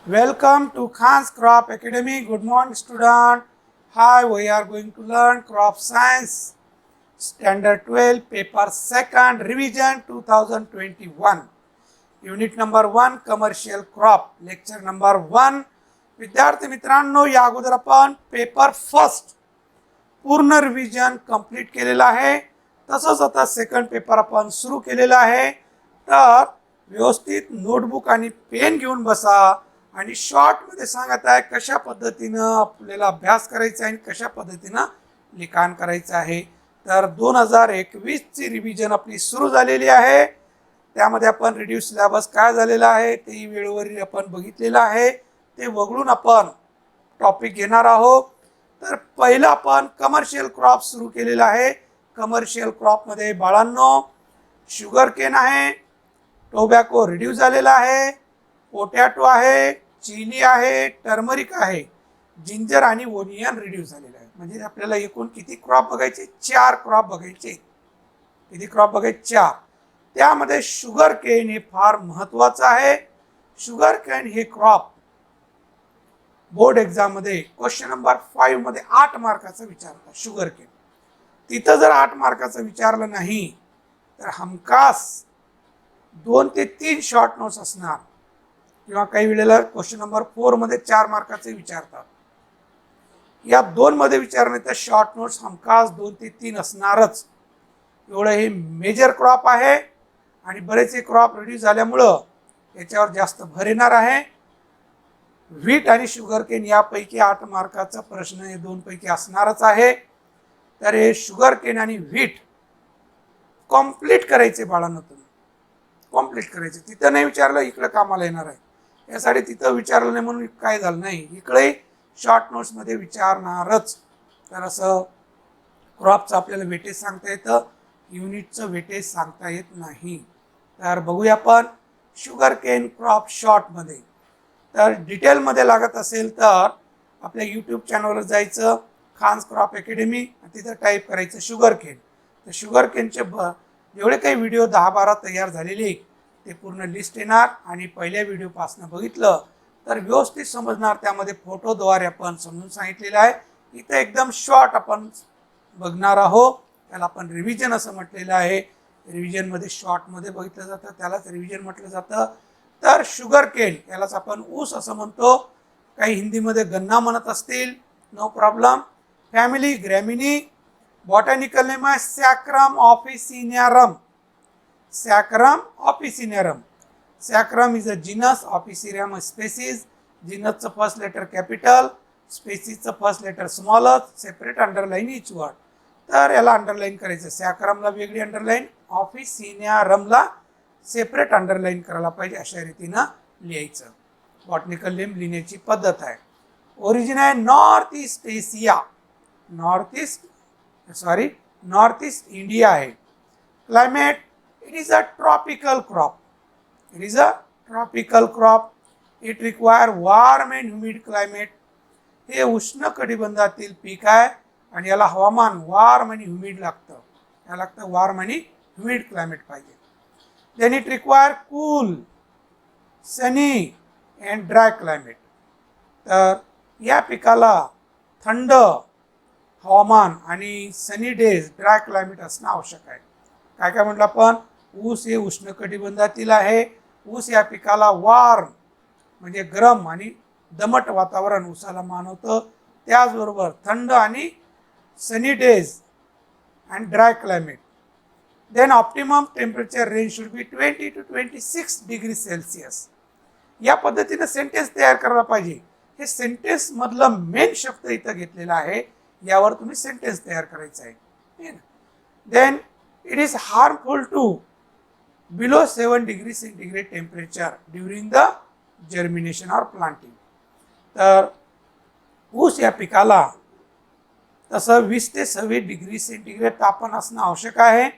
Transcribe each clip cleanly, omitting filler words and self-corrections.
Welcome to Khan's Crop Academy. Good morning, student. Hi, we are going to learn crop science, standard 12, paper 2nd, revision 2021. Unit number 1, commercial crop. Lecture number 1. विद्यार्थी मित्रांनो, या अगोदर आपण paper first पूर्ण revision complete केलेला आहे. तसंच आता सेकंड पेपर आपण सुरू केलेला आहे. तर व्यवस्थित नोटबुक आणि पेन घेऊन बसा आणि शॉर्टमध्ये सांगत आहे कशा पद्धतीनं आपल्याला अभ्यास करायचा आहे आणि कशा पद्धतीनं लिखाण करायचं आहे. तर 2021ची रिव्हिजन आपली सुरू झालेली आहे. त्यामध्ये आपण रिड्यूस सिलेबस काय झालेला आहे ते वेळोवेळी आपण बघितलेलं आहे. ते वगळून आपण टॉपिक घेणार आहोत. तर पहिला आपण कमर्शियल क्रॉप सुरू केलेला आहे. कमर्शियल क्रॉपमध्ये बाळांनो शुगर केन आहे, टोबॅको रिड्यूस झालेला आहे, पोटॅटो आहे, चिली आहे, टर्मरिक आहे, जिंजर आणि ओनियन रिड्यूस झालेला आहे. म्हणजे आपल्याला एकूण किती क्रॉप बघायचे? 4 क्रॉप बघायचे. किती क्रॉप बघायचे? 4. त्यामध्ये शुगर केन हे फार महत्त्वाचं आहे. शुगर केन हे क्रॉप बोर्ड एक्झाम मध्ये क्वेश्चन नंबर 5 मध्ये 8 मार्काचं विचारतात. शुगर केन तिथं जर 8 मार्काचं विचारलं नाही तर हमखास 2 ते 3 शॉर्ट नोट्स असणार किंवा काही वेळेला क्वेश्चन नंबर 4 मध्ये 4 मार्काचे विचारतात. या 2 मध्ये विचारणे तर शॉर्ट नोट्स हमखास 2 ते 3 असणारच. एवढं हे मेजर क्रॉप आहे आणि बरेचसे क्रॉप रिड्यूस झाल्यामुळं याच्यावर जास्त भर येणार आहे. व्हीट आणि शुगर केन यापैकी 8 मार्काचा प्रश्न हे 2 पैकी असणारच आहे. तर हे शुगर केन आणि व्हीट कम्प्लीट करायचे बाळांनो. तुम्ही कम्प्लीट करायचे. तिथं नाही विचारलं इकडे कामाला येणार आहे. यासाठी तिथं विचारलं नाही म्हणून काय झालं नाही, इकडे शॉर्ट नोट्समध्ये विचारणारच. तर असं क्रॉपचं आपल्याला वेटेज सांगता येतं, युनिटचं वेटेज सांगता येत नाही. तर बघूया आपण शुगर केन क्रॉप शॉर्टमध्ये. तर डिटेलमध्ये लागत असेल तर आपल्या यूट्यूब चॅनलवर जायचं, खान्स क्रॉप अकॅडमी, तिथं टाईप करायचं शुगर केन. तर शुगर केनचे जेवढे काही व्हिडिओ 10-12 तयार झालेले ते पूर्ण लिस्ट येणार आणि पहिल्या व्हिडिओपासून बघितलं तर व्यवस्थित समजणार. त्यामध्ये फोटोद्वारे आपण समजून सांगितलेलं आहे. इथं एकदम शॉर्ट आपण बघणार आहोत. त्याला आपण रिव्हिजन असं म्हटलेलं आहे. रिव्हिजनमध्ये शॉर्टमध्ये बघितलं जातं, त्यालाच रिव्हिजन म्हटलं जातं. तर शुगर केन यालाच आपण ऊस असं म्हणतो. काही हिंदीमध्ये गन्ना म्हणत असतील, no problem. Family Gramineae. Botanical name आहे Saccharum officinarum. Saccharum officinarum. Saccharum is a genus, officinarum species. जीनसचं फर्स्ट लेटर कॅपिटल, स्पेसीजचं फर्स्ट लेटर स्मॉलच. Separate underline each word. तर याला अंडरलाईन करायचं. सॅक्रमला वेगळी अंडरलाईन, ऑफिसिनियरमला सेपरेट अंडरलाईन करायला पाहिजे. अशा रीतीनं लिहायचं. बॉटनिकल नेम लिहिण्याची पद्धत आहे. ओरिजिन आहे north east Asia, north east India आहे. Climate it is a tropical crop. It is a tropical crop. It require warm and humid climate. हे उष्ण कटिबंधातील पीक आहे आणि याला हवामान वार्म आणि ह्युमिड लागतं. याला लागतं वार्म आणि ह्युमिड क्लायमेट पाहिजे. Then it require cool, sunny and dry climate. तर या पिकाला थंड हवामान आणि सनी डेज, ड्राय क्लायमेट असणं आवश्यक आहे. काय काय म्हटलं आपण? ऊस हे उष्णकटिबंधातील आहे. ऊस या पिकाला वार्म म्हणजे गरम आणि दमट वातावरण ऊसाला मानवतं. त्याचबरोबर थंड आणि sunny days and dry climate. Then optimum temperature range should be 20 to 26 degrees Celsius. या पद्धतीने सेंटेन्स तयार करायला पाहिजे. हे सेंटेन्स मधलं मेन शब्द इथं घेतलेला आहे. यावर तुम्ही सेंटेन्स तयार करायचं आहे. Then it is harmful to below 7 degree centigrade temperature during the germination or planting. तर ऊस या पिकाला तसं 20 ते 26 डिग्री सेंटीग्रेड तापमान असणं आवश्यक आहे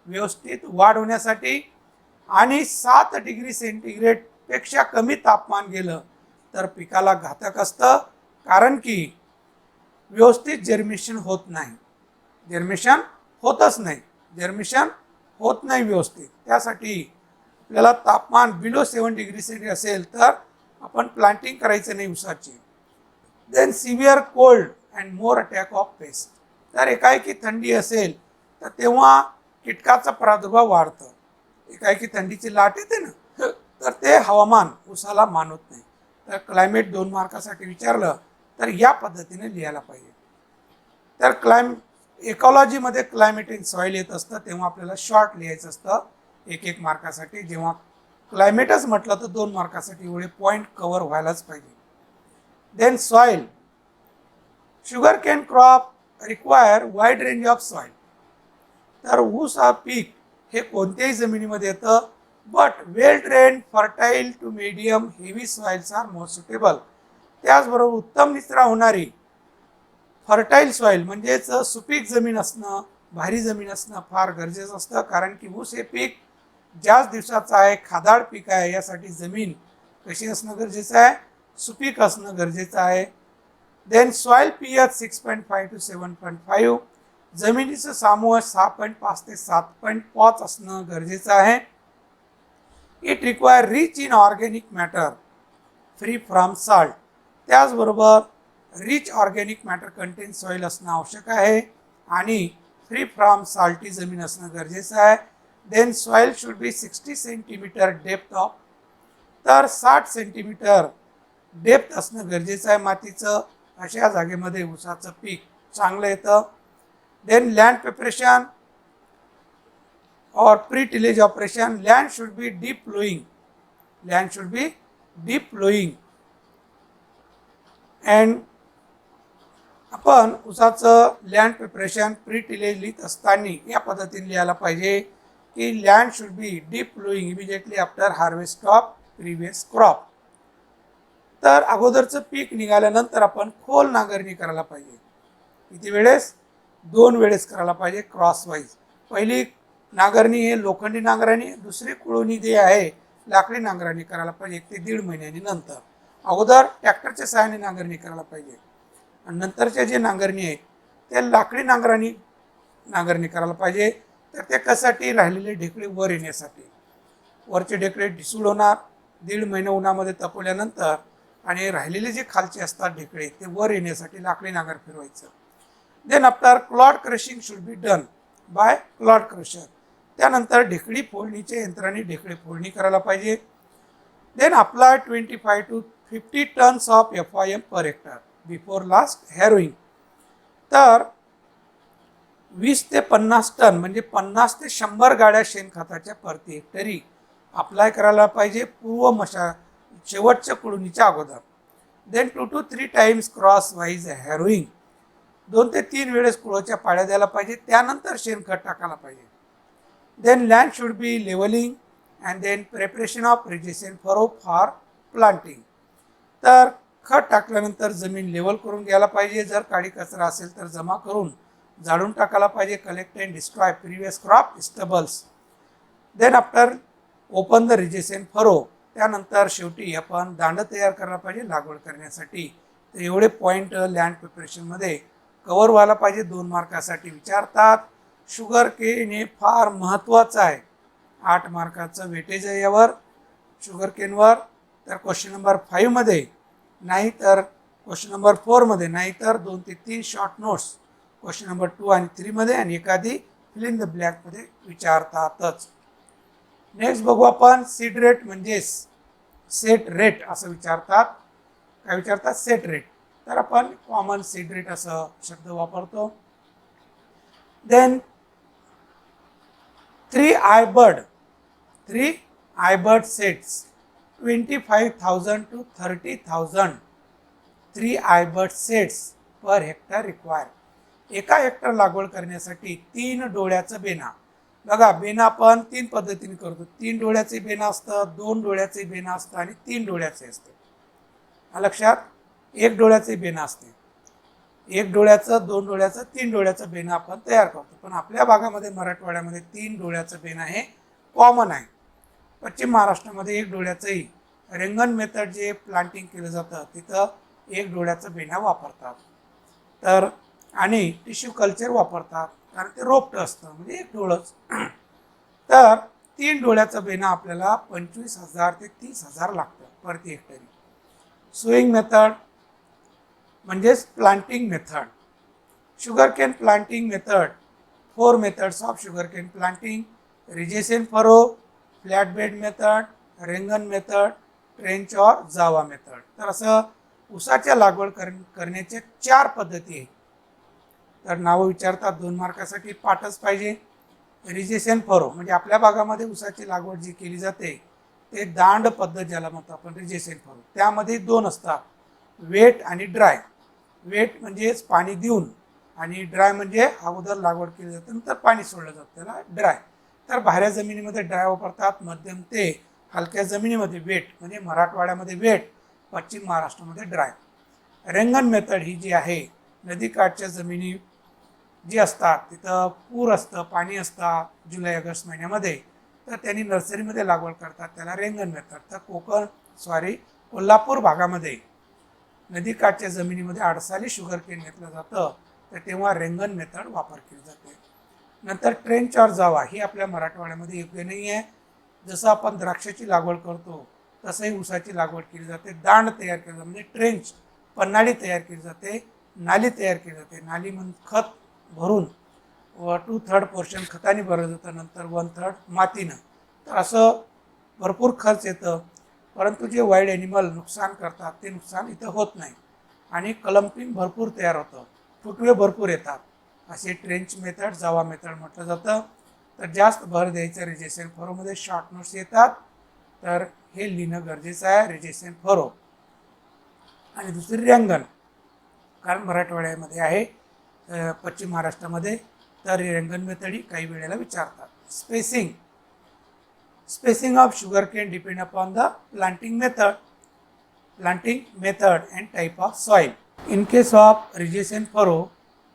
व्यवस्थित वाढ होण्यासाठी. आणि 7 डिग्री सेंटीग्रेड पेक्षा कमी तापमान गेलं तर पिकाला घातक असतं. कारण की व्यवस्थित जर्मिनेशन होत नाही. जर्मिनेशन होतच नाही. जर्मिनेशन होत नाही व्यवस्थित. त्यासाठी आपल्याला तापमान बिलो 7 डिग्री सेंटीग्रेड असेल तर आपण प्लांटिंग करायचं नाही ऊसाची. Then severe cold and more attack of pest. तर एकाएकी थंडी असेल तर तेव्हा कीटकाचा प्रादुर्भाव वाढतं. एकाएकी थंडीची लाट येते ना, तर ते हवामान ऊसाला मानत नाही. तर क्लायमेट 2 मार्कासाठी विचारलं तर या पद्धतीने लिहायला पाहिजे. तर इकॉलॉजीमध्ये क्लायमेट इन सॉईल येत असतं तेव्हा आपल्याला शॉर्ट लिहायचं असतं 1-1 मार्कासाठी. जेव्हा क्लायमेटच म्हटलं तर 2 मार्कासाठी एवढे पॉईंट कव्हर व्हायलाच पाहिजे. Then soil. Sugar cane crop require wide range of soil. तर ऊस हा पीक हे कोणत्याही जमिनीमध्ये येतं, but well drain fertile to medium heavy soils are more suitable. त्याचबरोबर उत्तम निचरा होणारी फर्टाईल सॉईल म्हणजेच सुपीक जमीन असणं, भारी जमीन असणं फार गरजेचं असतं. कारण की ऊस हे पीक जास्त दिवसाचं आहे, खादाड पीक आहे. यासाठी जमीन कशी असणं गरजेचं आहे, सुपीक असणं गरजेचं आहे. Then soil pH 6.5 to 7.5. जमिनीचं सामूह 6.5 ते 7.5 असणं गरजेचं आहे. It require rich in organic matter free from salt. त्याचबरोबर rich organic matter content soil असणं आवश्यक आहे आणि फ्री फ्रॉम सॉल्टी जमीन असणं गरजेचं आहे. Then soil should be 60 centimetre depth of. तर 60 सेंटीमीटर डेप्थ असणं गरजेचं आहे मातीचं. अशा जागेमध्ये ऊसाचं पीक चांगलं येतं. देन लँड प्रिपरेशन और pre tillage operation. Land should be deep ploughing. Land should be deep ploughing. And आपण ऊसाचं लँड प्रिपरेशन प्री टिलेज लिहित असताना या पद्धतीने लिहायला पाहिजे की land should be deep ploughing immediately after harvest of previous crop. तर अगोदरचं पीक निघाल्यानंतर आपण खोल नांगरणी करायला पाहिजे. किती वेळेस? 2 वेळेस करायला पाहिजे क्रॉस वाईज. पहिली नांगरणी हे लोखंडी नांगरणी, दुसरी कुळवणी जे आहे लाकडी नांगरणी करायला पाहिजे 1 ते 1.5 महिन्यांनी. नंतर अगोदर ट्रॅक्टरच्या सहाय्याने नांगरणी करायला पाहिजे आणि नंतरच्या जे नांगरणी आहे ते लाकडी नांगरणी करायला पाहिजे. तर ते कशासाठी? राहिलेले ढेकळे वर येण्यासाठी. वरचे ढेकळे ढिसूळ होणार 1.5 महिने उन्हामध्ये तपवल्यानंतर आणि राहिलेले जे खालचे असतात ढेकळे ते वर येण्यासाठी लाकडी नांगर फिरवायचं. Then after clod crushing should be done by clod crusher. त्यानंतर ढेकळी फोडणीच्या यंत्राने ढेकळे फोडणी करायला पाहिजे. Then apply 25 to 50 tons of FIM per hectare before last harrowing. तर 20 ते 50 टन म्हणजे 50 ते 100 गाड्या शेणखताच्या प्रति हेक्टरी अप्लाय करायला पाहिजे शेवटच्या कुळणीच्या अगोदर. Then 2 to 3 times crosswise harrowing. 2 ते 3 वेळेस कुळच्या पाड्या द्यायला पाहिजे. त्यानंतर शेणखत टाकायला पाहिजे. Then land should be levelling and then preparation of रिजेशन फॉर प्लांटिंग. तर खत टाकल्यानंतर जमीन लेवल करून घ्यायला पाहिजे. जर काळी कचरा असेल तर जमा करून जाळून टाकायला पाहिजे. Collect and destroy previous crop stubbles. Then after open the रिजेशन फरो. त्यानंतर शेवटी आपण दांड तयार करायला पाहिजे लागवड करण्यासाठी. तर एवढे पॉईंट लँड प्रिपरेशनमध्ये कव्हर व्हायला पाहिजे. 2 मार्कासाठी विचारतात. शुगर केन हे फार महत्त्वाचं आहे. 8 मार्काचं वेटेज आहे यावर शुगर केनवर. तर क्वेश्चन नंबर 5 मध्ये नाही तर क्वेश्चन नंबर 4 मध्ये नाही तर 2 ते 3 शॉर्ट नोट्स क्वेश्चन नंबर 2 आणि 3 मध्ये आणि एखादी फिल इन द ब्लॅक मध्ये विचारतातच. नेक्स्ट बघू आपण सीड रेट म्हणजे सेट रेट असं विचारतात. काय विचारतात? Set rate. तर आपण कॉमन सीड रेट असं शब्द वापरतो. Then 3 I bird sets 25,000 to 30,000 3 I bird sets per hectare require. एका हेक्टर लागवड करण्यासाठी 3 डोळ्याचं बेना. बघा बेना आपण 3 पद्धतीने करतो. 3 डोळ्याचे बेना असतं, 2 डोळ्याचे बेना असतं आणि 3 डोळ्याचे असते. लक्षात? 1 डोळ्याचे बेना असते. 1 डोळ्याचं, 2 डोळ्याचं, 3 डोळ्याचं बेना आपण तयार करतो. पण आपल्या भागामध्ये मराठवाड्यामध्ये 3 डोळ्याचं बेना हे कॉमन आहे. पश्चिम महाराष्ट्रामध्ये 1 डोळ्याचंही रेंगण मेथड जे प्लांटिंग केलं जातं तिथं 1 डोळ्याचं बेना वापरतात. तर आणि टिश्यू कल्चर वापरतात कारण ते रोपटं असतं म्हणजे 1 डोळंच. तर 3 डोळ्याचं बेना आपल्याला 25,000 ते 30,000 लागतं प्रति हेक्टरी. सोईंग मेथड म्हणजेच planting method. Sugarcane planting method, 4 methods of sugarcane planting: रिजेशन furrow, flat bed method, Rayungan method, trench और जावा मेथड. तर असं ऊसाच्या लागवड करण्याच्या 4 पद्धती आहेत. तर नावं विचारतात 2 मार्कासाठी पाठच पाहिजे. रिजेशन फरो म्हणजे आपल्या भागामध्ये ऊसाची लागवड जी केली जाते ते दांड पद्धत ज्याला म्हणतो आपण रिजेशन फरो. त्यामध्ये 2 असतात, वेट आणि ड्राय. वेट म्हणजेच पाणी देऊन आणि ड्राय म्हणजे अगोदर लागवड केली जाते नंतर पाणी सोडलं जातं, त्याला ड्राय. तर भाऱ्या जमिनीमध्ये ड्राय वापरतात, मध्यम ते हलक्या जमिनीमध्ये वेट म्हणजे मराठवाड्यामध्ये वेट, पश्चिम महाराष्ट्रामध्ये ड्राय. रेंगण मेथड ही जी आहे, नदीकाठच्या जमिनी जी असतात तिथं पूर असतं, पाणी असतं जुलै ऑगस्ट महिन्यामध्ये, तर त्यांनी नर्सरीमध्ये लागवड करतात, त्याला रेंगण मेथड. तर कोल्हापूर भागामध्ये नदीकाठच्या जमिनीमध्ये आडसाली शुगरकेन घेतलं जातं, तर तेव्हा रेंगण मेथड वापर केली जाते. नंतर ट्रेंच और जावा ही आपल्या मराठवाड्यामध्ये योग्य नाही आहे. जसं आपण द्राक्षाची लागवड करतो तसंही ऊसाची लागवड केली जाते. दांड तयार केलं जातं म्हणजे ट्रेंच, पन्हाळी तयार केली जाते, नाली तयार केली जाते. नाली म्हणून खत भरून 2/3 पोर्शन खताने भरलं जातं, नंतर 1/3 मातीनं. तर असं भरपूर खर्च येतं, परंतु जे वाईल्ड ॲनिमल नुकसान करतात ते नुकसान इथं होत नाही आणि क्लम्पिंग भरपूर तयार होतं, फुटवे भरपूर येतात. असे ट्रेंच मेथड, जावा मेथड म्हटलं जातं. तर जास्त भर द्यायचं रिजेशन फरोमध्ये, शॉर्ट नोट्स येतात, तर हे लिहिणं गरजेचं आहे रिजेशन फरो. आणि दुसरी रेंगण, कारण मराठवाड्यामध्ये आहे, पश्चिम महाराष्ट्रामध्ये, तर रेंगण मेथड ही काही वेळेला विचारतात. Spacing of sugarcane depend upon the planting method and type of soil. In case of regeneration furrow,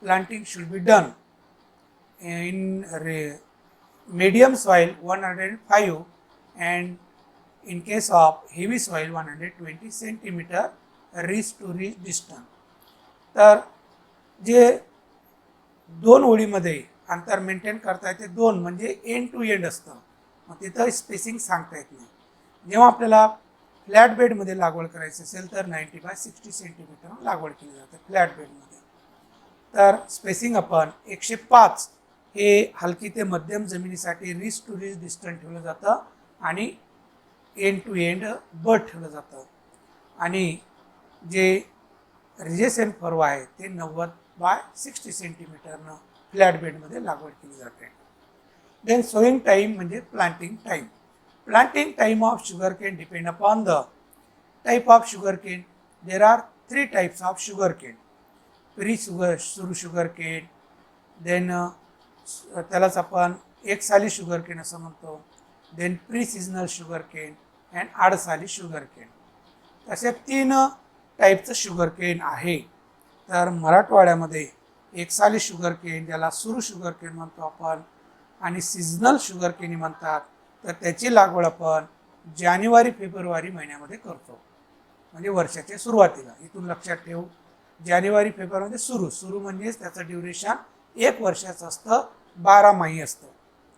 planting should be done in medium soil 105 and in case of heavy soil 120 centimeter ridge to ridge distance. तर जे 2 ओळीमध्ये अंतर maintain करता येते, 2 म्हणजे end to end असतं, मग तिथं स्पेसिंग सांगता येत नाही. जेव्हा आपल्याला फ्लॅट बेडमध्ये लागवड करायची असेल तर 90 बाय 60 सेंटीमीटर लागवड केली जाते फ्लॅट बेडमध्ये. तर स्पेसिंग आपण 105 हे हलकी ते मध्यम जमिनीसाठी रिज टू रिज डिस्टन्स ठेवलं जातं आणि एंड टू एंड बट ठेवलं जातं. आणि जे रिजेशन फरो आहे ते 90 बाय 60 सेंटीमीटरनं फ्लॅट बेडमध्ये लागवड केली जाते. देन सोईंग टाईम म्हणजे planting time. Planting time of sugarcane depend upon the type of sugarcane. There are 3 types of sugarcane: suru sugarcane, then त्यालाच आपण एकसाली sugarcane असं म्हणतो, then pre-seasonal sugarcane and आडसाली sugarcane. अशा 3 टाईपचं शुगरकेन आहे. तर मराठवाड्यामध्ये एकसाली शुगरकेन ज्याला सुरू शुगरकेन म्हणतो आपण आणि सीझनल शुगरकेनी म्हणतात, तर त्याची लागवड आपण जानेवारी फेब्रुवारी महिन्यामध्ये करतो, म्हणजे वर्षाच्या सुरुवातीला. इथून लक्षात ठेवू, जानेवारी फेब्रुवारीमध्ये सुरू म्हणजेच त्याचं ड्युरेशन 1 वर्षाचं असतं, 12 महिने असतं,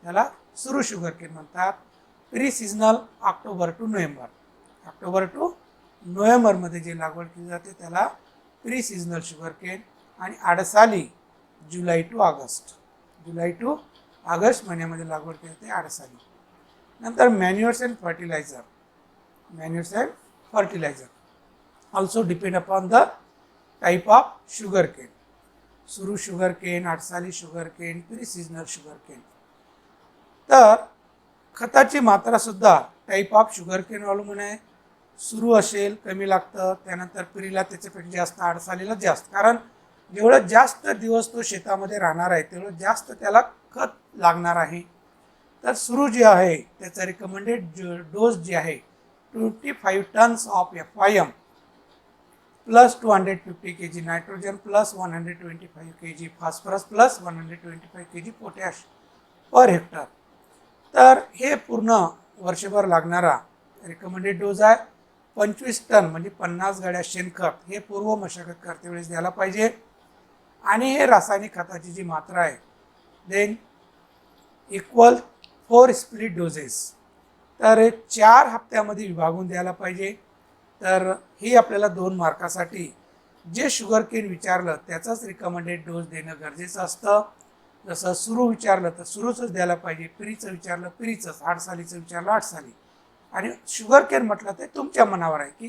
त्याला सुरू शुगरकेन म्हणतात. प्री सीझनल ऑक्टोबर टू नोव्हेंबरमध्ये जे लागवड केली जाते त्याला प्री सीझनल शुगरकेन. आणि आडसाली जुलै टू ऑगस्ट महिन्यामध्ये लागवड केली जाते आडसाली. नंतर manures and fertiliser also depend upon the type of sugarcane. Suru sugarcane, Adsali sugarcane, pre seasonal sugarcane. तर खताची मात्रासुद्धा टाईप ऑफ शुगरकेन अवलंबून आहे. सुरू असेल कमी लागतं, त्यानंतर प्रीला त्याच्यापेक्षा जास्त, आडसालीला जास्त. कारण जेवढं जास्त दिवस तो शेतामध्ये राहणार आहे तेवढं जास्त त्याला खत लागणार आहे. तर सुरू जे आहे त्याचा रिकमेंडेड डोस जे आहे 25 tonnes of FIM plus 250 kg nitrogen plus 125 kg phosphorus plus 125 kg potash per hectare. तर हे पूर्ण वर्षभर लागणारा रिकमेंडेड डोस आहे. 25 टन म्हणजे 50 गाड्या शेणखत हे पूर्व मशागत करते वेळेस द्यायला पाहिजे. आणि हे रासायनिक खताची जी मात्रा आहे देन इक्वल 4 स्प्लिट डोजेस, तर 4 हप्त्यामध्ये विभागून द्यायला पाहिजे. तर ही आपल्याला 2 मार्कासाठी जे शुगरकेन विचारलं त्याचाच रिकमेंडेड डोस देणं गरजेचं असतं. जसं सुरू विचारलं तर सुरूचंच द्यायला पाहिजे, पिरीचं विचारलं पिरीचंच, 8 सालीचं विचारलं 8 साली. आणि शुगरकेन म्हटलं ते तुमच्या मनावर आहे की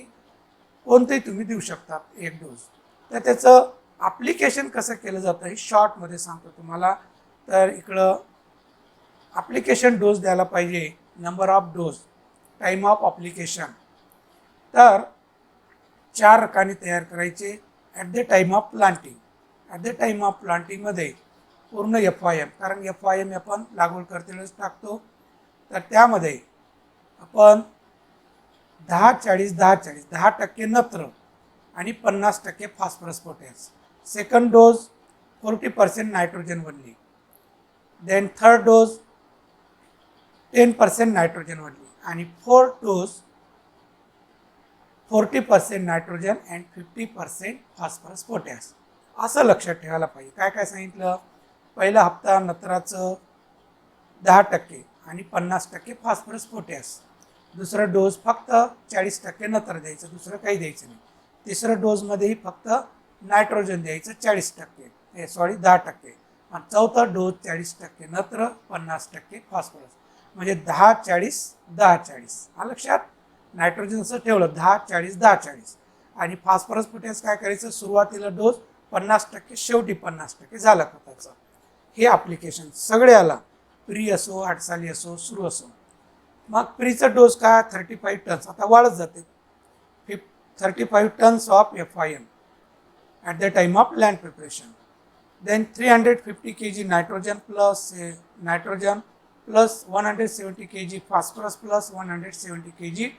कोणतेही तुम्ही देऊ शकता एक डोस. तर त्याचं ॲप्लिकेशन कसं केलं जातं हे शॉर्टमध्ये सांगतो तुम्हाला. तर इकडं ॲप्लिकेशन डोस द्यायला पाहिजे, number of dose, time of application. तर 4 रकाने तयार करायचे at the time of planting. At the time of प्लांटिंगमध्ये पूर्ण FIM, कारण FIM आपण लागवड करतेवेळेस टाकतो. तर त्यामध्ये आपण 10-40-10-40 10% नत्र आणि 50% phosphorus potash. Second dose 40% nitrogen only. Then third dose 10% nitrogen only. आणि fourth dose 40% nitrogen and 50% phosphorus potash. असं लक्षात ठेवायला पाहिजे. काय काय सांगितलं? पहिला हप्ता नत्राचं 10% आणि 50% फॉस्फरस पोटॅश. दुसरं डोस फक्त 40% नत्र द्यायचं, दुसरं काही द्यायचं नाही. तिसरं डोजमध्येही फक्त नायट्रोजन द्यायचं 40%, 10%. आणि चौथा डोस 40% नत्र 50% फॉस्फरस, म्हणजे 10-40-10-40. हा लक्षात. नायट्रोजन असं ठेवलं 10-40-10-40. आणि फॉस्फरस पोटॅश काय करायचं? सुरुवातीला डोस 50%, शेवटी 50% झालं खताचं. हे ॲप्लिकेशन सगळ्याला, प्री असो, 8 साली असो, सुरू असो. मग प्रीचा डोस काय? 35 टन्स. आता वाढत जाते. 35 tons of FIM at the time of land preparation. Then 350 kg nitrogen plus 170 kg phosphorus plus 170 kg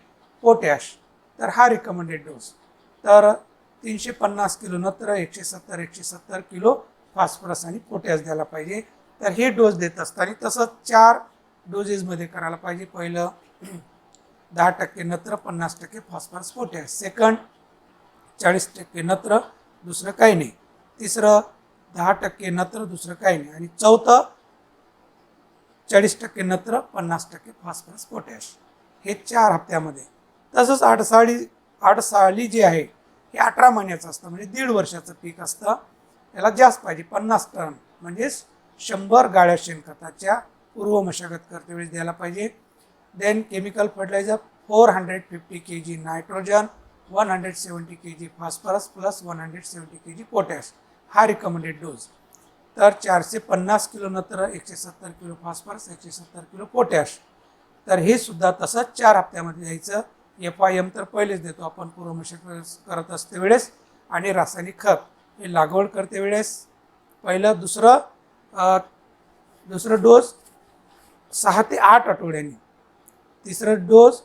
potash. तर हा रिकमेंडेड डोस. तर 350 किलो नत्र, 170 किलो फॉस्फरस आणि पोटॅश द्यायला पाहिजे. तर हे डोस देत असताना तसंच 4 डोजेसमध्ये करायला पाहिजे. पहिलं 10% नत्र, 50% फॉस्फरस पोटॅश. सेकंड 40% नत्र, दुसरं काही नाही. तिसरं 10% नत्र, दुसरं काही नाही. आणि चौथं 40% नत्र, 50% फॉस्फरस पोटॅश. हे 4 हप्त्यामध्ये. तसंच 8 साली जे आहे हे 18 महिन्याचं असतं, म्हणजे 1.5 वर्षाचं पीक असतं. याला जास्त पाहिजे, 50 टन म्हणजे 100 गाड्या शेणखताच्या पूर्व मशागत करतेवेळेस द्यायला पाहिजे. Then chemical fertiliser 450 kg nitrogen, 170 kg phosphorus plus 170 kg potash. हा रिकमेंडेड डोस. तर 450 किलो नत्र, 170 किलो फॉस्फरस, 170 किलो पोटॅश. तर हे सुद्धा तसंच 4 हप्त्यामध्ये द्यायचं. FIM तर पहिलेच देतो आपण पूर्व मशागत करत असते वेळेस. आणि रासायनिक खत हे लागवड करते वेळेस पहिलं. दुसरं डोस 6 ते 8 आठवड्यांनी. तिसरं डोस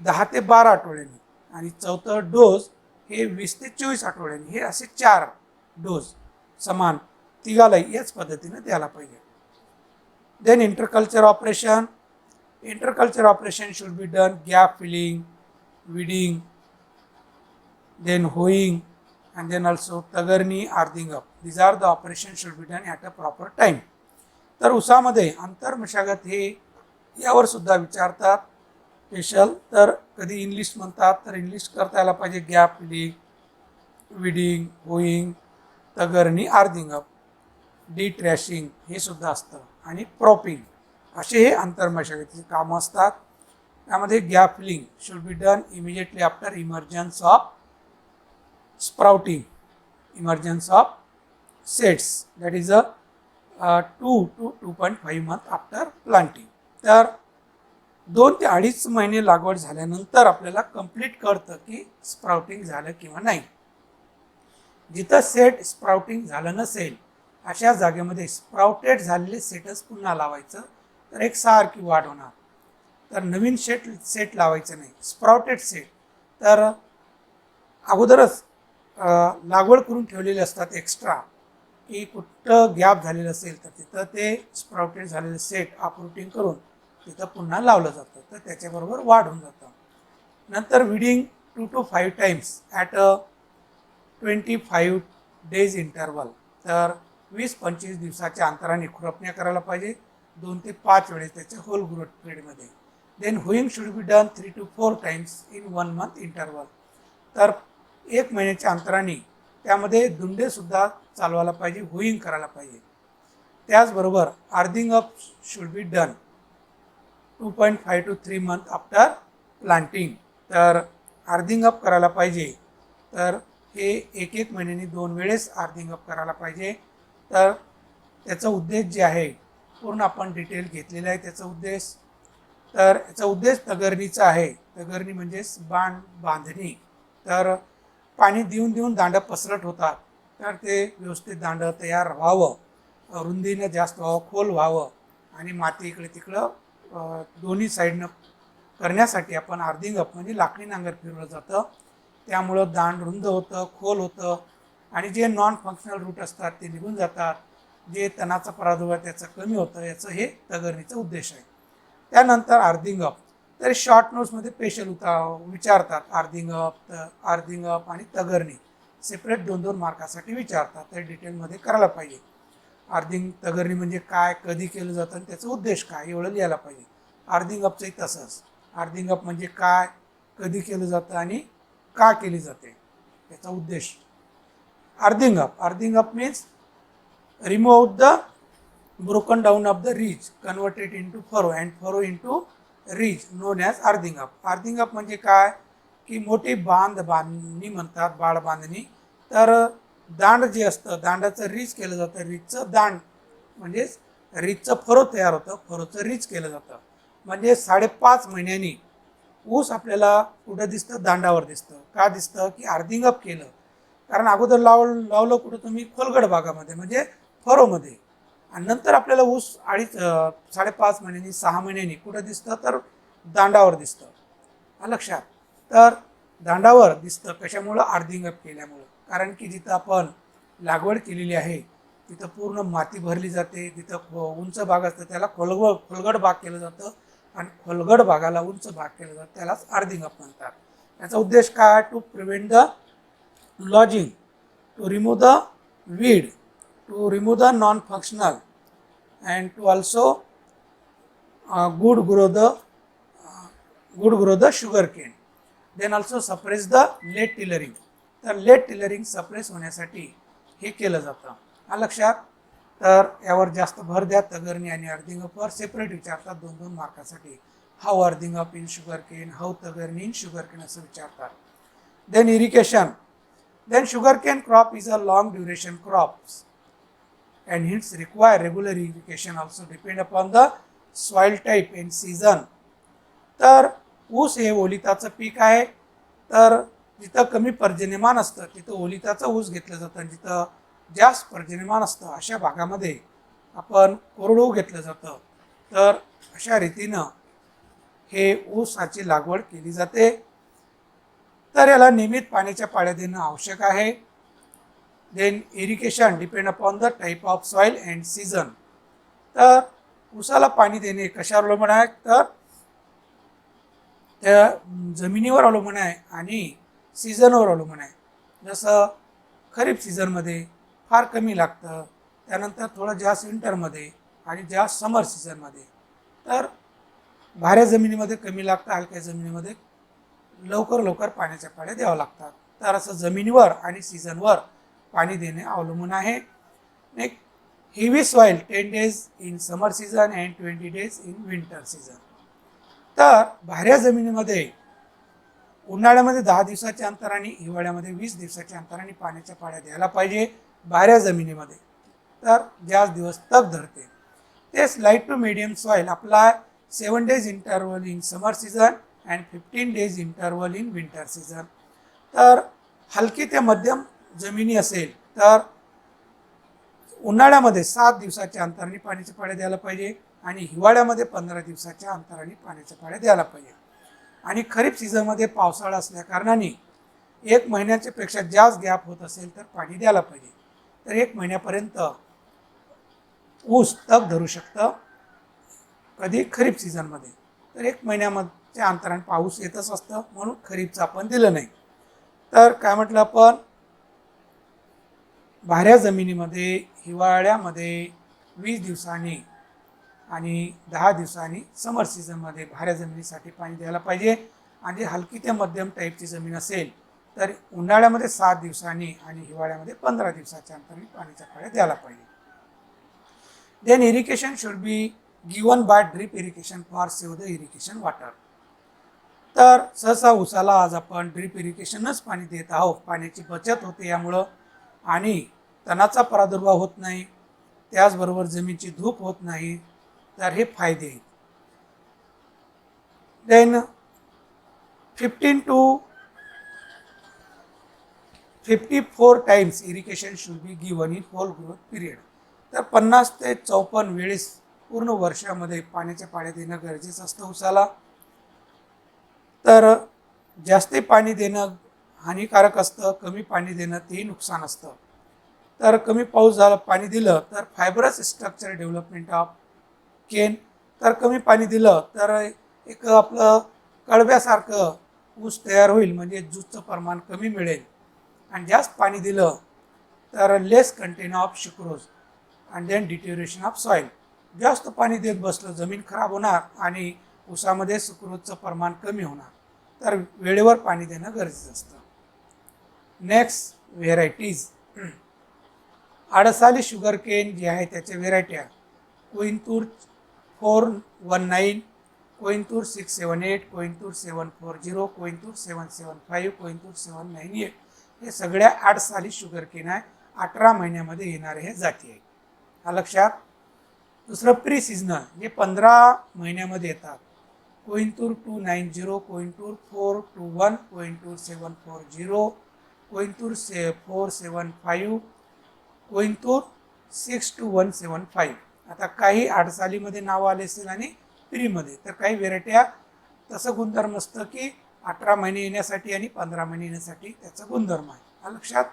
10 ते 12 आठवड्यांनी. आणि चौथं डोस हे 20 ते 24 आठवड्यांनी. हे असे 4 डोस समान तिघालाही याच पद्धतीने द्यायला पाहिजे. Then interculture operation. Interculture operation should be done gap filling, weeding, then hoeing, and then also tagarni, earthing up. These are the operations should be done at a proper time. तर ऊसामध्ये आंतर मशागत हे यावर सुद्धा विचारतात स्पेशल. तर कधी इंग्लिश म्हणतात तर इंग्लिश करता यायला पाहिजे. गॅप फिलिंग, विडिंग, होईंग, तगरणी, आर्थिंग अप, डी ट्रॅशिंग हे सुद्धा असतं. आणि प्रॉपिंग असे हे आंतरमशागतीचे कामं असतात. त्यामध्ये gap filling should be done immediately after emergence of sprouting, emergence of sets, that is 2 to 2.5 month after planting. तर 2 ते 2.5 महिने लागवड झाल्यानंतर आपल्याला कंप्लीट कळतं की स्प्राउटिंग झालं किंवा नाही. जिथं सेट स्प्राउटिंग झालं नसेल अशा जागेमध्ये स्प्राउटेड झालेले सेटच पुन्हा लावायचं. तर एक सारखी वाढ होणार. तर नवीन सेट लावायचं नाही, स्प्राउटेड सेट. तर अगोदरच लागवड करून ठेवलेले असतात एक्स्ट्रा, की कुठं गॅप झालेलं असेल तर तिथं ते स्प्राउटेड झालेलं सेट अपरूटिंग करून तिथं पुन्हा लावलं जातं. तर त्याच्याबरोबर वाढ होऊन जातं. नंतर weeding 2 to 5 times at 25 days interval. तर 20-25 दिवसाच्या अंतराने खुरपण्या करायला पाहिजे. 2 ते 5 वेळेस त्याच्या होल ग्रोथ पिरियडमध्ये. Then hoeing should be done 3 to 4 times in 1 month interval. तर 1 महिन्याच्या अंतराने त्यामध्ये धुंडेसुद्धा चालवायला पाहिजे, होईंग करायला पाहिजे. त्याचबरोबर earthing up should be done 2.5 to 3 month after planting. तर अर्थिंग अप करायला पाहिजे. तर हे 1 महिन्यानी 2 वेळेस अर्थिंग अप करायला पाहिजे. तर त्याचा उद्देश जे आहे पूर्ण आपण डिटेल घेतलेला आहे त्याचा उद्देश. तर याचा उद्देश तगरणीचा आहे. तगरणी म्हणजेच बांधणी. तर पाणी देऊन देऊन दांडं पसरट होतात. तर ते व्यवस्थित दांडं तयार व्हावं, रुंदीनं जास्त व्हावं, खोल व्हावं आणि माती इकडे तिकडं दोन्ही साईडनं करण्यासाठी आपण अर्थिंग अप म्हणजे लाकडी नांगर फिरवलं जातं. त्यामुळं दांड रुंद होतं, खोल होतं आणि जे नॉन फंक्शनल रूट असतात ते निघून जातात. जे तणाचा प्रादुर्भाव त्याचं कमी होतं. याचं हे तगरणीचा उद्देश आहे. त्यानंतर अर्थिंग अप. तर शॉर्ट नोट्समध्ये स्पेशल विचारतात अर्थिंग अप आणि तगरणी सेपरेट 2-2 मार्कासाठी विचारतात. तर डिटेलमध्ये करायला पाहिजे. तगरणी म्हणजे काय, कधी केलं जातं आणि त्याचा उद्देश काय एवढं लिहायला पाहिजे. अर्थिंग अपचंही तसंच. अर्थिंग अप म्हणजे काय, कधी केलं जातं आणि का केली जाते त्याचा उद्देश. Earthing up means remove the broken down of the ridge, converted into furrow and furrow into ridge known as earthing up. Earthing up म्हणजे काय की मोठी बांधणी म्हणतात, बाळ बांधणी. तर दांड जे असतं दांडाचं रीच केलं जातं. रीचचं दांड म्हणजेच रीचचं फरो तयार होतं, फरोचं रीच केलं जातं. म्हणजे 5.5 महिन्यांनी ऊस आपल्याला कुठं दिसतं, दांडावर दिसतं. का दिसतं की अर्थिंग अप केलं. कारण अगोदर लावलं कुठं तुम्ही खोलगड भागामध्ये म्हणजे फरोमध्ये आणि नंतर आपल्याला ऊस 5.5 महिन्यांनी 6 महिन्यांनी कुठं दिसतं तर दांडावर दिसतं. लक्षात. तर दांडावर दिसतं कशामुळं, अर्थिंग अप केल्यामुळं. कारण की जिथं आपण लागवड केलेली आहे तिथं पूर्ण माती भरली जाते. तिथं उंच भाग असतं त्याला खोलगड भाग केलं जातं आणि खोलगड भागाला उंच भाग केलं जातं त्यालाच अर्थिंग अप म्हणतात. याचा उद्देश काय, to prevent the lodging, to remove the weed, to remove the non-functional and to also good grow the sugar cane. Then also suppress the late tillering. तर लेट टिलरिंग सप्रेस होण्यासाठी हे केलं जातं. लक्षात. तर यावर जास्त भर द्या. तगरणी आणि अर्थिंग अपवर सेपरेट विचारतात 2-2 मार्कासाठी. How earthing up in sugar cane, how तगरणी इन शुगर केन असं विचारतात. Then irrigation. Then sugar cane crop is a long duration crops and hence require regular irrigation also depend upon the soil type and season. तर ऊस हे ओलिताचं पीक आहे. तर जिथं कमी पर्जन्यमान असतं तिथं ओलिताचं ऊस घेतलं जातं आणि जिथं जास्त पर्जन्यमान असतं अशा भागामध्ये आपण कोरडू घेतलं जातं. तर अशा रीतीनं हे ऊसाची लागवड केली जाते. तर याला नियमित पाण्याच्या पाळ्या देणं आवश्यक आहे. Then irrigation depend upon the type of soil and season. तर ऊसाला पाणी देणे कशावर अवलंबून आहे तर त्या जमिनीवर अवलंबून आहे आणि सीझनवर अवलंबून आहे. जसं खरीप सीझनमध्ये फार कमी लागतं, त्यानंतर थोडं जास्त विंटरमध्ये आणि जास्त समर सीझनमध्ये. तर भाऱ्या जमिनीमध्ये कमी लागतं, हलक्या जमिनीमध्ये लवकर पाण्याच्या पाळ्या द्यावं लागतात. तर असं जमिनीवर आणि सीझनवर पाणी देणे अवलंबून आहे. Next heavy soil 10 days in summer season and 20 days in winter season. तर भाऱ्या जमिनीमध्ये उन्हाळ्यामध्ये 10 दिवसाच्या अंतराने, हिवाळ्यामध्ये 20 दिवसाच्या अंतराने पाण्याच्या पाळ्या द्यायला पाहिजे भाऱ्या जमिनीमध्ये. तर जास्त दिवस तग धरते. तेच light to medium soil apply 7 days interval in summer season and 15 days interval in winter season. तर हलकी ते मध्यम जमिनी असेल तर उन्हाळ्यामध्ये 7 दिवसाच्या अंतराने पाण्याच्या पाळ्या द्यायला पाहिजे आणि हिवाळ्यामध्ये 15 दिवसाच्या अंतराने पाण्याच्या पाळ्या द्यायला पाहिजे. आणि खरीप सीझनमध्ये पावसाळा असल्या कारणाने 1 महिन्याच्या पेक्षा जास्त गॅप होत असेल तर पाणी द्यायला पाहिजे. तर 1 महिन्यापर्यंत ऊस तग धरू शकतं. कधी खरीप सीझनमध्ये. तर 1 महिन्याच्या अंतराने पाऊस येतच असतं म्हणून खरीपचं आपण दिलं नाही. तर काय म्हटलं आपण, भाऱ्या जमिनीमध्ये हिवाळ्यामध्ये 20 दिवसांनी आणि 10 दिवसांनी समर सीझनमध्ये भाऱ्या जमिनीसाठी पाणी द्यायला पाहिजे. आणि हलकी ते मध्यम टाईपची जमीन असेल तर उन्हाळ्यामध्ये 7 दिवसांनी आणि हिवाळ्यामध्ये 15 दिवसाच्या अंतराने पाण्याच्या फळ्या द्यायला पाहिजे. Then irrigation should be given by drip irrigation for save the irrigation water. तर सहसा उसाला आज आपण ड्रिप इरिगेशनच पाणी देत आहोत. पाण्याची बचत होते यामुळं आणि तणाचा प्रादुर्भाव होत नाही, त्याचबरोबर जमिनीची धूप होत नाही. तर हे फायदे आहेत. Then 15 to 54 times irrigation should be given in whole growth period. तर 50 ते 54 वेळेस पूर्ण वर्षामध्ये पाण्याच्या पाळ्या देणं गरजेचं असतं उसाला. तर जास्त पाणी देणं हानिकारक असतं, कमी पाणी देणं तेही नुकसान असतं. तर कमी पाऊस झाला पाणी दिलं तर फायबरस स्ट्रक्चर डेव्हलपमेंट ऑफ केन. तर कमी पाणी दिलं तर एक आपलं कळव्यासारखं ऊस तयार होईल, म्हणजे ज्यूसचं प्रमाण कमी मिळेल. आणि जास्त पाणी दिलं तर less content of sucrose and then deterioration of soil. जास्त पाणी देत बसलं जमीन खराब होणार आणि ऊसामध्ये सुक्रोजचं प्रमाण कमी होणार. तर वेळेवर पाणी देणं गरजेचं असतं. Next varieties. Adsali sugar cane जे आहे त्याच्या व्हेरायट्या कोइंतूर 419, कोइंतूर 678, कोइंतूर 740, कोइंतूर 775, कोइंतूर 798 हे सगळ्या 8 साली शुगर केन आहे. 18 महिन्यामध्ये येणारे हे जाती आहेत. हा लक्षात. दुसरं प्री सीझनल जे 15 महिन्यामध्ये येतात. कोइंतूर 290, कोइंतूर 421, कोइंतूर 740, कोइंतूर 475, कोइंतूर 62175. आता काही 8 सालीमध्ये नावं आले असेल आणि प्रीमध्ये. तर काही व्हेरायट्या तसं गुणधर्म असतं की 18 महिने येण्यासाठी आणि 15 महिने येण्यासाठी त्याचा गुणधर्म आहे. हा लक्षात.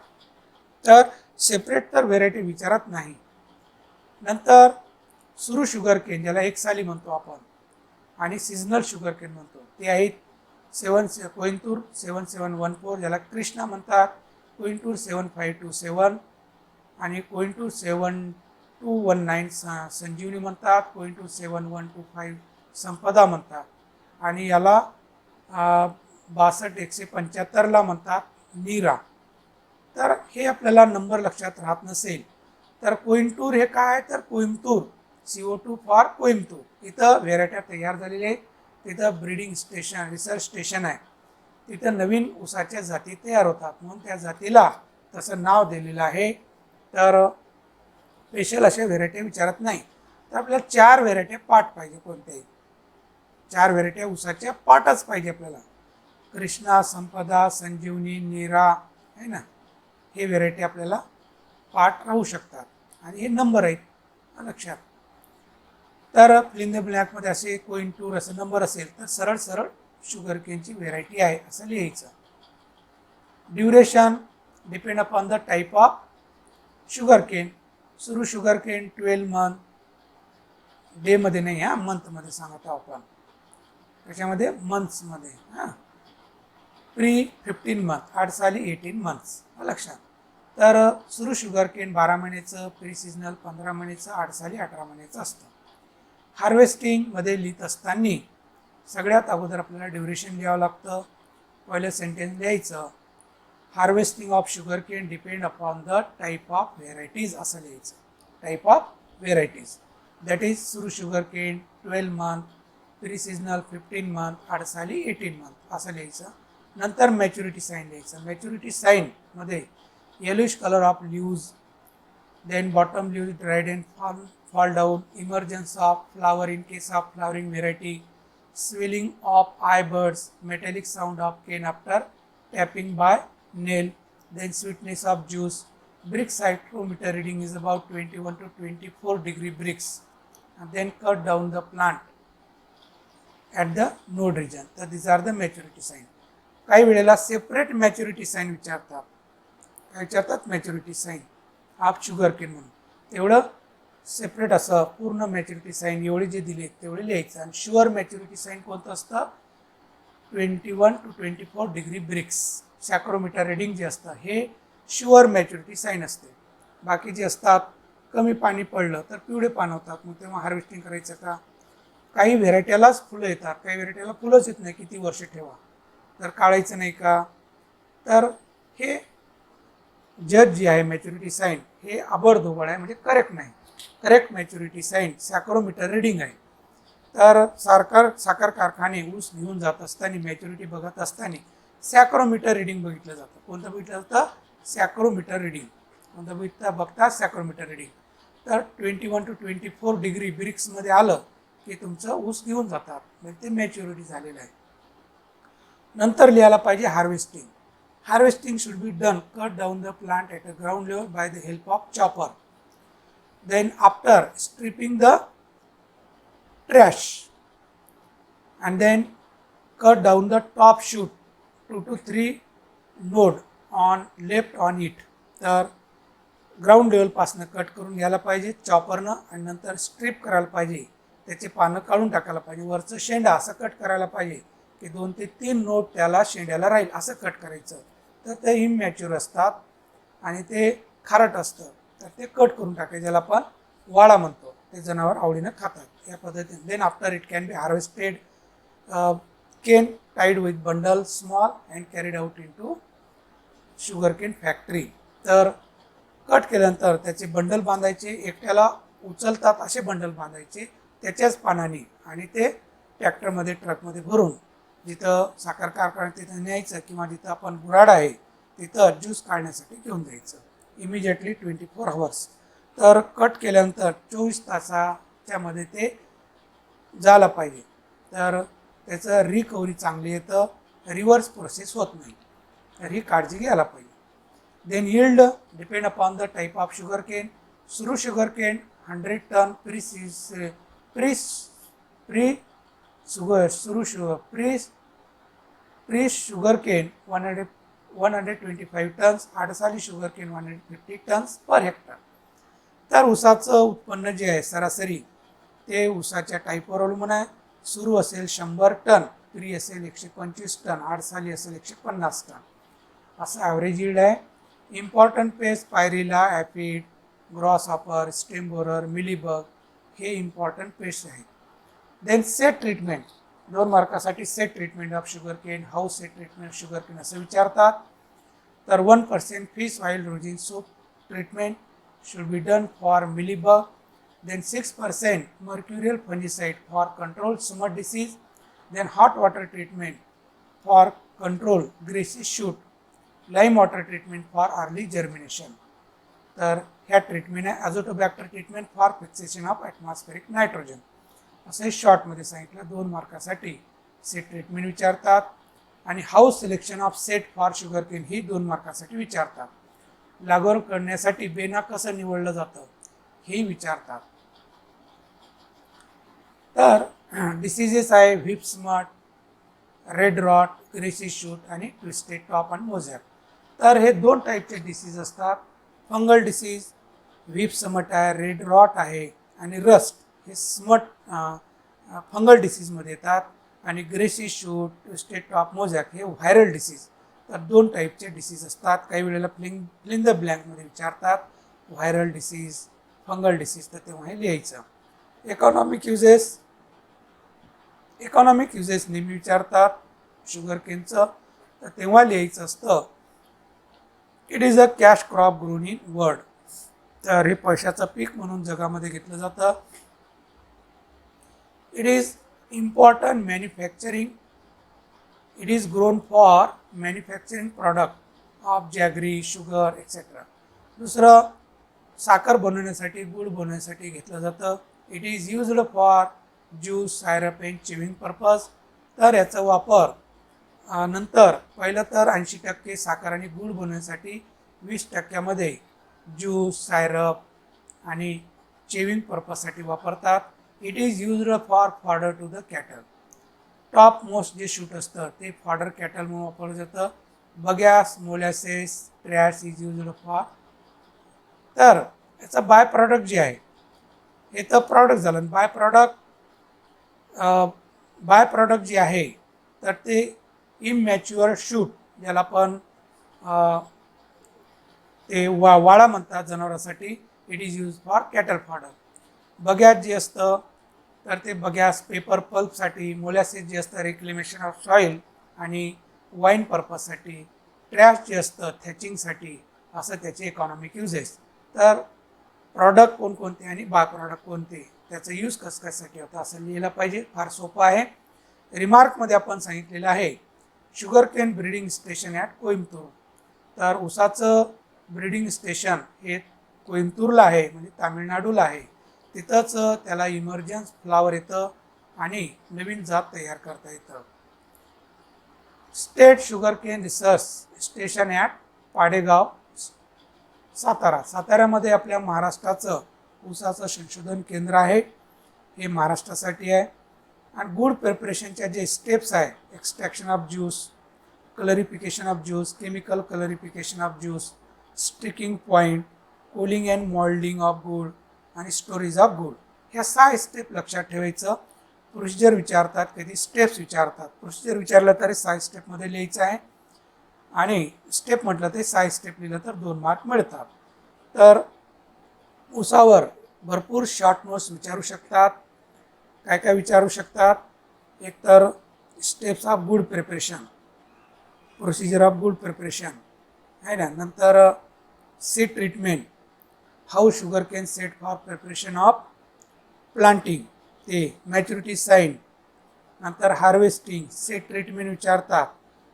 तर सेपरेट तर व्हेरायटी विचारत नाही. नंतर सुरू शुगर केन ज्याला 1 साली म्हणतो आपण आणि सीझनल शुगर केन म्हणतो ते आहेत कोइंतूर 7714 ज्याला कृष्णा म्हणतात, कोइंतूर 7527 आणि कोइंतूर 7219 संजीवनी म्हणतात, कोइंतूर 7125 संपदा म्हणतात आणि याला 62-175ला म्हणतात नीरा. तर हे आपल्याला नंबर लक्षात राहत नसेल तर कोइंतूर हे काय तर कोइंबतूर CO2 फॉर कोइंबतूर. इथं व्हेरायट्या तयार झालेल्या आहेत. तिथं ब्रीडिंग स्टेशन रिसर्च स्टेशन आहे. तिथं नवीन ऊसाच्या जाती तयार होतात म्हणून त्या जातीला तसं नाव दिलेलं आहे. तर स्पेशल अशा व्हेरायट्या विचारत नाही. तर आपल्याला 4 व्हेरायट्या पाठ पाहिजे. कोणत्याही 4 व्हेरायट्या ऊसाच्या पाठच पाहिजे आपल्याला. कृष्णा, संपदा, संजीवनी, नीरा आहे ना, हे व्हेरायटी आपल्याला पाठ राहू शकतात आणि हे नंबर आहेत लक्षात. तर फिल द ब्लँकमध्ये असे कोइंतूर असं नंबर असेल तर सरळ सरळ शुगर केनची व्हेरायटी आहे असं लिहायचं. Duration depend upon the type of sugar केन. सुरू शुगर केन 12 मंथ, डेमध्ये नाही हां, मंथमध्ये सांगत आहोत आपण. त्याच्यामध्ये मंथ्समध्ये हां. प्री 15 मंथ 8 साली 18 मंथ्स लक्षात. तर सुरू शुगर केन 12 महिन्याचं, प्री सीझनल 15 महिन्याचं, 8 साली 18 महिन्याचं असतं. हार्वेस्टिंगमध्ये लिहित असताना सगळ्यात अगोदर आपल्याला ड्युरेशन लिहावं लागतं. पहिलं सेंटेन्स लिहायचं harvesting of sugar cane depend upon the type of varieties असं लिहायचं. Type of varieties that is Suru sugar cane 12 month, pre seasonal 15 month, 8 साली 18 मंथ असं लिहायचं. नंतर मॅच्युरिटी साईन लिहायचं. मॅच्युरिटी साईनमध्ये yellowish colour of leaves, then bottom leaves dried and fall down, emergence of flower in case of flowering variety, swelling of eye buds, metallic sound of cane after tapping by nail, then sweetness of juice. Brick cytometer reading is about 21 to 24 degree bricks, and then cut down the plant at the node region. So these are the maturity sign. काही वेळेला separate maturity sine विचारतात. काय विचारतात? Maturity sign of sugar cane म्हणून. तेवढं separate असं पूर्ण maturity sine एवढे जे दिले तेवढे लिहायचं. आणि शुअर मॅच्युरिटी साईन कोणतं असतं? 21 to 24 डिग्री ब्रिक्स. सॅक्रोमीटर रिडिंग जे असतं हे शुअर मॅच्युरिटी साईन असते. बाकी जे असतात कमी पाणी पडलं तर पिवळे पान होतात, मग तेव्हा हार्वेस्टिंग करायचं का? काही व्हेरायटीलाच फुलं येतात, काही व्हेरायटीला फुलंच येत नाही, किती वर्ष ठेवा, तर काढायचं नाही का? तर हे जज जे आहे मॅच्युरिटी साईन हे आबडधोबड आहे, म्हणजे करेक्ट नाही. करेक्ट मॅच्युरिटी साईन सॅक्रोमीटर रिडिंग आहे. तर साखर कारखाने ऊस घेऊन जात असताना मॅच्युरिटी बघत असताना सॅक्रोमीटर रिडिंग बघितलं जातं. कोणतं बघितलं जातं? सॅक्रोमीटर रिडिंग. कोणतं बघता? सॅक्रोमीटर रिडिंग. तर 21 to 24 डिग्री ब्रिक्समध्ये आलं की तुमचं ऊस घेऊन जातात, म्हणजे ते मॅच्युरिटी झालेलं आहे. नंतर लिहायला पाहिजे harvesting. Harvesting should be done, cut down the plant at a ground level by the help of chopper. Then after stripping the trash and then cut down the top shoot 2 to 3 node on left on it. तर ground लेवलपासनं cut करून घ्यायला पाहिजे चॉपरनं, आणि नंतर strip करायला पाहिजे, त्याचे पानं काढून टाकायला पाहिजे. वरचं शेंडा असं कट करायला पाहिजे की 2 ते 3 नोड त्याला शेंड्याला राहील, असं कट करायचं. तर ते इमॅच्युअर असतात आणि ते खारट असतं, तर ते कट करून टाकायचे, ज्याला आपण वाळा म्हणतो. ते जनावर आवडीनं खातात या पद्धतीने. Then after it can be harvested, cane tied with bundle small and carried out in to sugar cane factory. तर कट केल्यानंतर त्याचे बंडल बांधायचे, एकट्याला उचलतात असे बंडल बांधायचे त्याच्याच पानाने, आणि ते ट्रॅक्टरमध्ये ट्रकमध्ये भरून जिथं साखर कारखान्यात तिथं न्यायचं, किंवा जिथं आपण गुराड आहे तिथं ज्यूस काढण्यासाठी घेऊन जायचं इमिजिएटली 24 hours. तर कट केल्यानंतर 24 तासाच्या मध्ये ते झालं पाहिजे, तर त्याचं रिकव्हरी चांगली येतं, रिव्हर्स प्रोसेस होत नाही, तर ही काळजी घ्यायला पाहिजे. Then yield depend upon the type of sugar cane. Suru sugar cane 100 ton, pre sugar cane 125 tons, आडसाली sugar cane 150 tons per hectare. तर ऊसाचं उत्पन्न जे आहे सरासरी ते ऊसाच्या टाईपवर अवलंबून आहे. सुरू असेल 100 टन, प्री असेल 125 टन, आडसाली असेल 150 टन, असं ॲव्हरेज यील्ड आहे. Important pest pyrilla, aphid, grasshopper, stem borer, mealybug हे इम्पॉर्टंट पेस्ट आहेत. देन सेट ट्रीटमेंट, 2 मार्कासाठी set treatment of sugar cane, how's set treatment sugar cane असं विचारतात. तर 1% fish oil rosin soap treatment should be done for mealybug. Then 6% mercurial fungicide for control smut disease. Then hot water treatment for control greasy shoot. Lime water treatment for early germination. तर ह्या treatment आहे. Azotobacter treatment for fixation of atmospheric nitrogen असं शॉर्टमध्ये सांगितलं. 2 मार्कासाठी set treatment विचारतात, आणि how's selection of set for sugar cane ही 2 मार्कासाठी विचारतात. लागवड करण्यासाठी बेना कसं निवडलं जातं हे विचारतात. तर डिसीजेस आहे whip smut, red rot, grassy shoot आणि ट्विस्टेड टॉप आणि मोझॅक. तर हे 2 टाईपचे डिसीज असतात. फंगल डिसीज व्हिप स्मट आहे, रेड रॉट आहे, आणि रस्ट हे स्मट फंगल डिसीजमध्ये येतात, आणि grassy shoot, twisted top, mosaic हे व्हायरल डिसीज. तर 2 टाईपचे डिसीज असतात. काही वेळेला फिल द ब्लँकमध्ये विचारतात व्हायरल डिसीज, फंगल डिसीज, तर तेव्हा हे लिहायचं. इकॉनॉमिक युजेस नेहमी विचारतात शुगर केनचं, तर तेव्हा लिहायचं असतं it is a cash crop grown in world. तर हे पैशाचं पीक म्हणून जगामध्ये घेतलं जातं. It is important manufacturing, it is grown for manufacturing product of jaggery, sugar etcetera. दुसरं साखर बनवण्यासाठी, गूळ बनवण्यासाठी घेतलं जातं. It is used for juice, syrup and chewing purpose. तर याचा वापर नंतर पहिलं तर 80% साखर आणि गूळ बनवण्यासाठी, 20% ज्यूस, सायरप आणि चिविंग पर्पजसाठी वापरतात. It is used for fodder to the cattle. Top most जे शूट असतं ते फॉडर कॅटल म्हणून वापरलं जातं. Bagasse, molasses, trash is used for. तर याचं बाय प्रॉडक्ट जे आहे हे तर प्रॉडक्ट झालं. बाय प्रॉडक्ट जे आहे तर ते इमॅच्युअर शूट, ज्याला आपण ते वाळा म्हणतात जनावरांसाठी, it is use for cattle fodder. Bagasse जे असतं तर ते बगॅस पेपर पल्पसाठी, मोलॅसिस जे असतं रिक्लेमेशन ऑफ सॉईल आणि वाईन पर्पजसाठी, ट्रॅश जे असतं थॅचिंगसाठी, असं त्याचे इकॉनॉमिक युजेस. तर प्रॉडक्ट कोणकोणते आणि बाय प्रॉडक्ट कोणते, त्याचं यूज कसं कशासाठी होतं असं लिहिलं पाहिजे. फार सोपं आहे. रिमार्कमध्ये आपण सांगितलेलं आहे sugar cane breeding station at Coimbatore. तर ऊसाचं ब्रीडिंग स्टेशन हे कोइंबतूरला आहे, म्हणजे तामिळनाडूला आहे. तिथंच त्याला इमर्जन्स फ्लावर येतं आणि नवीन जात तयार करता येतं. State sugar cane research station at Padegaon Satara. साताऱ्यामध्ये आपल्या महाराष्ट्राचं ऊसाचं संशोधन केंद्र आहे. हे महाराष्ट्रासाठी आहे. आणि गुड प्रिपरेशनच्या जे स्टेप्स आहे, extraction of juice, clarification of juice, chemical clarification of juice, sticking point, cooling and moulding of gur आणि स्टोरेज ऑफ गुड, ह्या 6 स्टेप लक्षात ठेवायचं. प्रोसिजर विचारतात, कधी स्टेप्स विचारतात. प्रोसिजर विचारलं तरी 6 स्टेपमध्ये लिहायचं आहे आणि स्टेप म्हटलं ते 6 स्टेप लिहिलं तर 2 मार्क मिळतात. तर ऊसावर भरपूर शॉर्ट नोट्स विचारू शकतात. काय काय विचारू शकतात, एक तर steps of gur preparation, procedure of gur preparation आहे ना, नंतर seed treatment, how sugar cane set for preparation of planting, ते मॅच्युरिटी साईन, नंतर हार्वेस्टिंग, सीड ट्रीटमेंट विचारतात,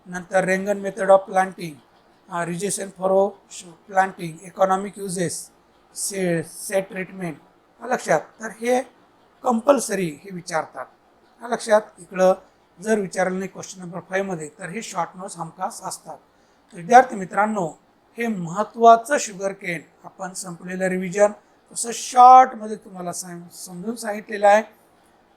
नंतर रेंगन मेथड ऑफ प्लांटिंग, रिजेशन for planting, economic uses, set treatment, लक्षात. तर हे कंपल्सरी हे विचारतात, लक्षात. इकडं जर विचारलं नाही क्वेश्चन नंबर 5 मध्ये तर हे शॉर्ट नोट्स हमखास असतात. विद्यार्थी मित्रांनो, हे महत्त्वाचं शुगर केन आपण संपलेलं रिव्हिजन तसं शॉर्टमध्ये तुम्हाला समजून सांगितलेलं आहे.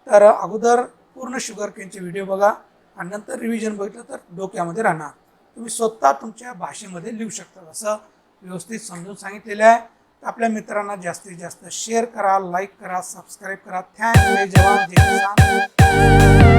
तर अगोदर पूर्ण शुगर केनचे व्हिडिओ बघा आणि नंतर रिव्हिजन बघितलं तर डोक्यामध्ये राहणार. तुम्ही स्वतः तुमच्या भाषेमध्ये लिहू शकता, असं व्यवस्थित समजून सांगितलेलं आहे. आपल्या मित्रांना जास्तीत जास्त शेअर करा, लाईक करा, सबस्क्राईब करा. थँक्यू. जय जवान जय किसान.